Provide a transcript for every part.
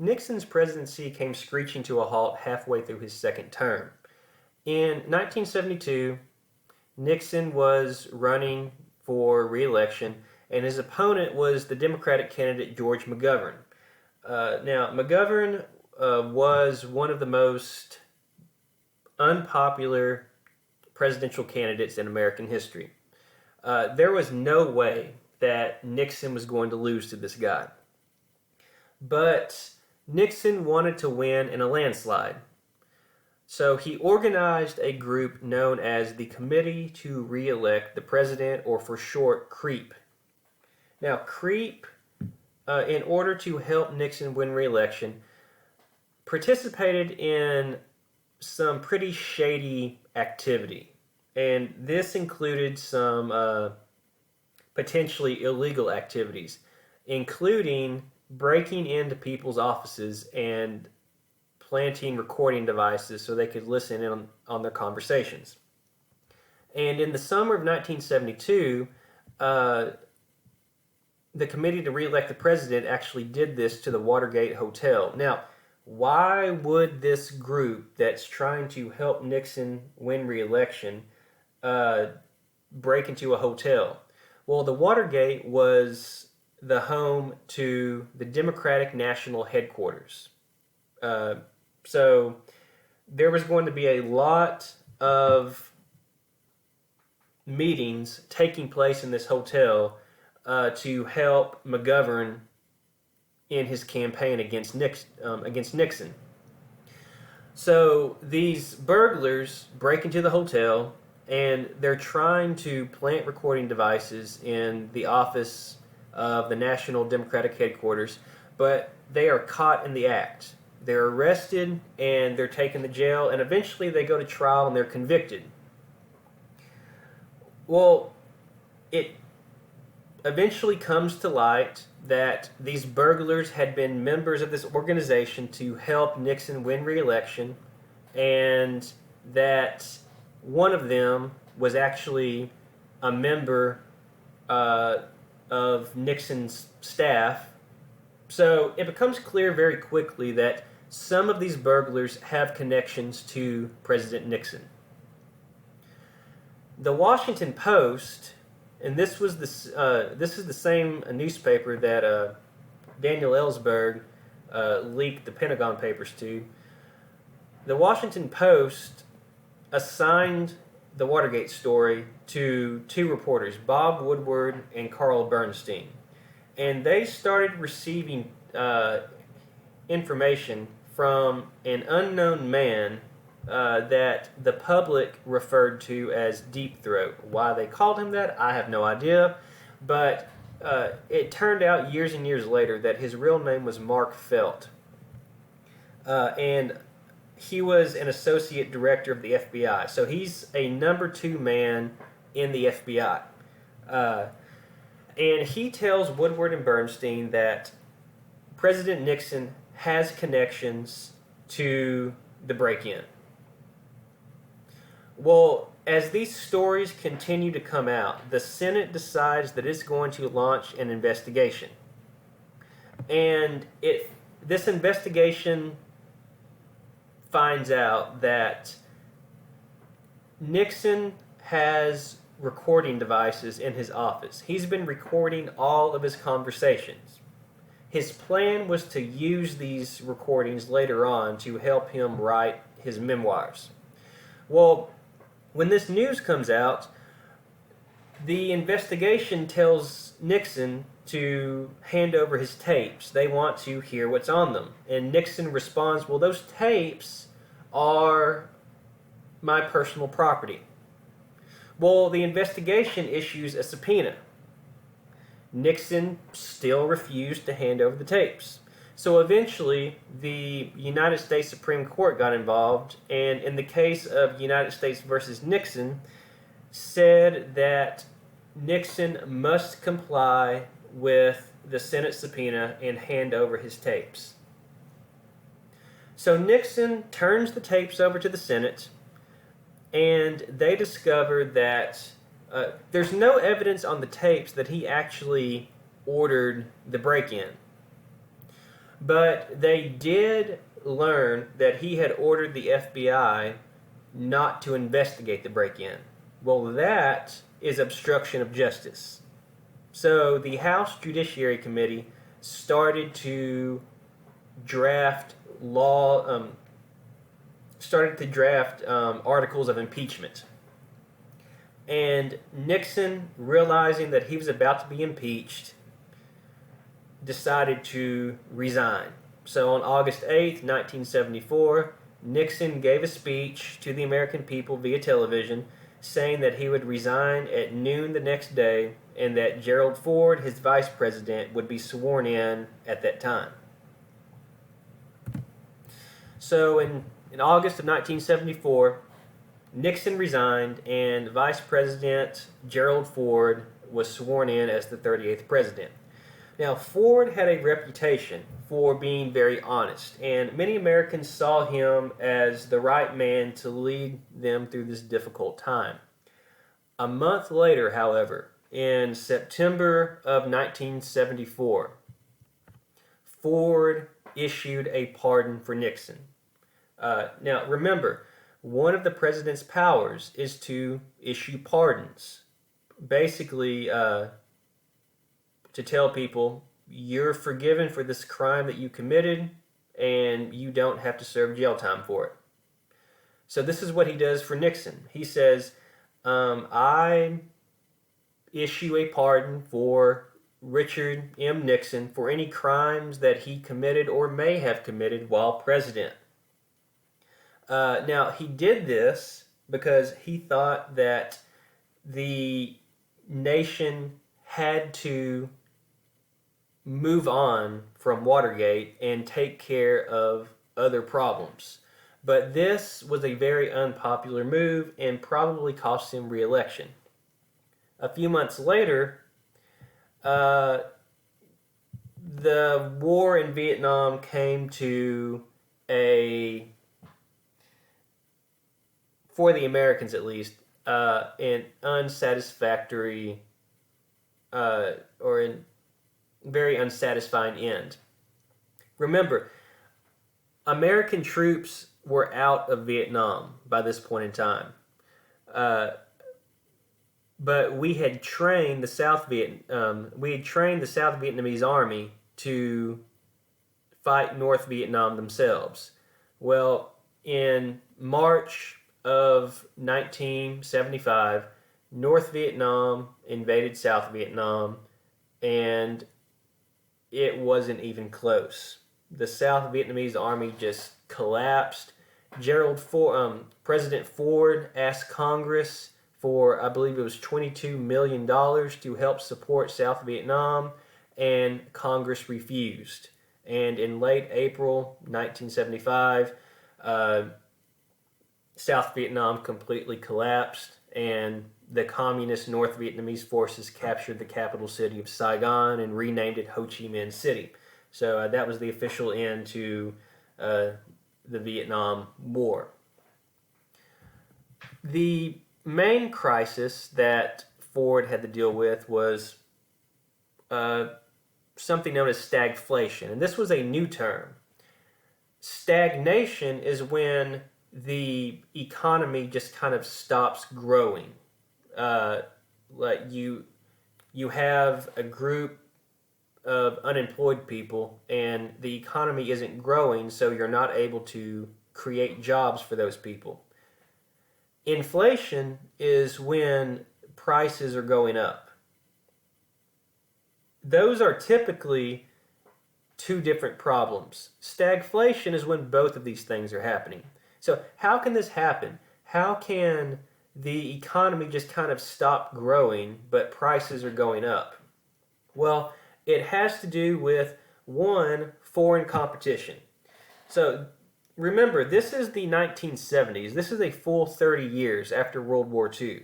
Nixon's presidency came screeching to a halt halfway through his second term. In 1972, Nixon was running for re-election, and his opponent was the Democratic candidate George McGovern. Now, McGovern was one of the most unpopular presidential candidates in American history. There was no way that Nixon was going to lose to this guy. But Nixon wanted to win in a landslide. So he organized a group known as the Committee to Re-elect the President, or for short, CREEP. Now, CREEP, in order to help Nixon win re-election, participated in some pretty shady activity. And this included some potentially illegal activities, including breaking into people's offices and planting recording devices so they could listen in on their conversations. And in the summer of 1972, the Committee to Re-elect the President actually did this to the Watergate Hotel. Now, why would this group that's trying to help Nixon win re-election break into a hotel? Well, the Watergate was the home to the Democratic National Headquarters. So there was going to be a lot of meetings taking place in this hotel to help McGovern in his campaign against Nixon. So these burglars break into the hotel, and they're trying to plant recording devices in the office of the National Democratic Headquarters, but they are caught in the act. They're arrested, and they're taken to jail, and eventually they go to trial, and they're convicted. Well, it eventually comes to light that these burglars had been members of this organization to help Nixon win re-election, and that one of them was actually a member of Nixon's staff. So it becomes clear very quickly that some of these burglars have connections to President Nixon. The Washington Post, and this is the same newspaper that Daniel Ellsberg leaked the Pentagon Papers to. The Washington Post assigned the Watergate story to two reporters, Bob Woodward and Carl Bernstein, and they started receiving information from an unknown man that the public referred to as Deep Throat. Why they called him that, I have no idea, but it turned out years and years later that his real name was Mark Felt, and he was an associate director of the FBI. So he's a number two man in the FBI. And he tells Woodward and Bernstein that President Nixon has connections to the break-in. Well, as these stories continue to come out, the Senate decides that it's going to launch an investigation. And this investigation finds out that Nixon has recording devices in his office. He's been recording all of his conversations. His plan was to use these recordings later on to help him write his memoirs. Well, when this news comes out, the investigation tells Nixon to hand over his tapes. They want to hear what's on them. And Nixon responds, well, those tapes are my personal property. Well, the investigation issues a subpoena. Nixon still refused to hand over the tapes. So eventually, the United States Supreme Court got involved, and in the case of United States versus Nixon, said that Nixon must comply with the Senate subpoena and hand over his tapes. So Nixon turns the tapes over to the Senate, and they discover that there's no evidence on the tapes that he actually ordered the break-in. But they did learn that he had ordered the FBI not to investigate the break-in. Well, that is obstruction of justice. So the House Judiciary Committee started to draft law, articles of impeachment. And Nixon, realizing that he was about to be impeached, decided to resign. So on August 8th, 1974, Nixon gave a speech to the American people via television saying that he would resign at noon the next day and that Gerald Ford, his vice president, would be sworn in at that time. So in August of 1974, Nixon resigned and Vice President Gerald Ford was sworn in as the 38th president. Now, Ford had a reputation for being very honest, and many Americans saw him as the right man to lead them through this difficult time. A month later, however, in September of 1974, Ford issued a pardon for Nixon. Now, remember, one of the president's powers is to issue pardons. Basically, to tell people, you're forgiven for this crime that you committed, and you don't have to serve jail time for it. So this is what he does for Nixon. He says, I issue a pardon for Richard M. Nixon for any crimes that he committed or may have committed while president. Now, he did this because he thought that the nation had to move on from Watergate and take care of other problems. But this was a very unpopular move and probably cost him re-election. A few months later, the war in Vietnam came to for the Americans at least, an unsatisfactory or a very unsatisfying end. Remember, American troops were out of Vietnam by this point in time. But we had trained the South Vietnamese army to fight North Vietnam themselves. Well, in March of 1975, North Vietnam invaded South Vietnam, and it wasn't even close. The South Vietnamese army just collapsed. President Ford asked Congress for, I believe it was $22 million to help support South Vietnam, and Congress refused. And in late April 1975, South Vietnam completely collapsed, and the communist North Vietnamese forces captured the capital city of Saigon and renamed it Ho Chi Minh City. So that was the official end to the Vietnam War. The main crisis that Ford had to deal with was something known as stagflation, and this was a new term. Stagnation is when the economy just kind of stops growing. Like you have a group of unemployed people and the economy isn't growing, so you're not able to create jobs for those people. Inflation is when prices are going up. Those are typically two different problems. Stagflation is when both of these things are happening. So how can this happen? How can the economy just kind of stop growing, but prices are going up? Well, it has to do with, one, foreign competition. So remember, this is the 1970s. This is a full 30 years after World War II.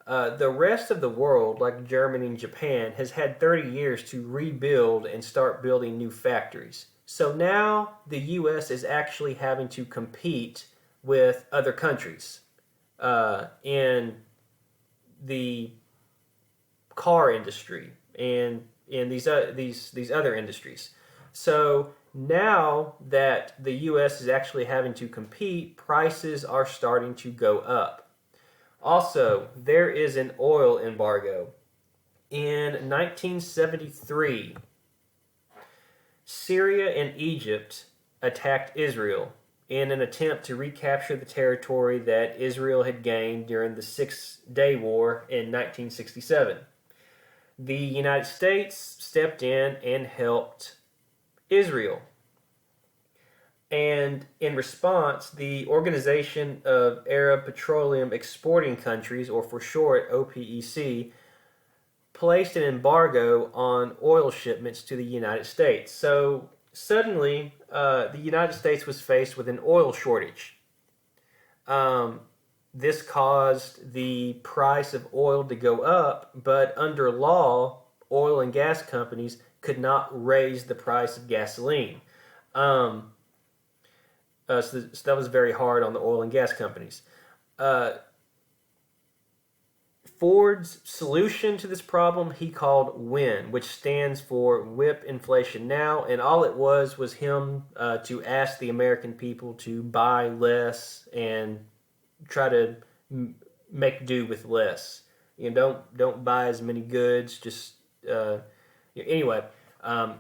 The rest of the world, like Germany and Japan, has had 30 years to rebuild and start building new factories. So now the U.S. is actually having to compete with other countries in the car industry and in these other industries. So Now that the U.S. is actually having to compete, prices are starting to go up. Also, there is an oil embargo. In 1973, Syria and Egypt attacked Israel in an attempt to recapture the territory that Israel had gained during the Six-Day War in 1967. The United States stepped in and helped Israel. And in response, the Organization of Arab Petroleum Exporting Countries, or for short, OPEC, placed an embargo on oil shipments to the United States. So suddenly, the United States was faced with an oil shortage. This caused the price of oil to go up, but under law, oil and gas companies could not raise the price of gasoline. So that was very hard on the oil and gas companies. Ford's solution to this problem he called WIN, which stands for Whip Inflation Now, and all it was him to ask the American people to buy less and try to make do with less. Don't buy as many goods. Just anyway,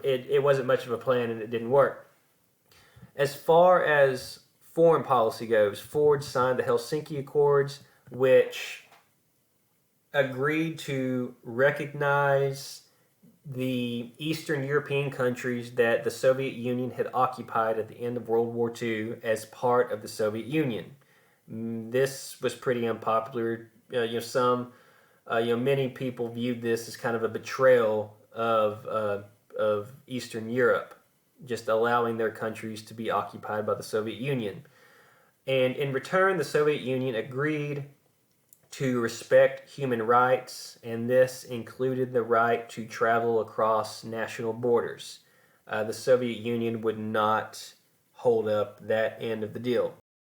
it wasn't much of a plan and it didn't work. As far as foreign policy goes, Ford signed the Helsinki Accords, which agreed to recognize the Eastern European countries that the Soviet Union had occupied at the end of World War II as part of the Soviet Union. This was pretty unpopular. Many people viewed this as kind of a betrayal of Eastern Europe, just allowing their countries to be occupied by the Soviet Union. And in return, the Soviet Union agreed to respect human rights, and this included the right to travel across national borders. The Soviet Union would not hold up that end of the deal.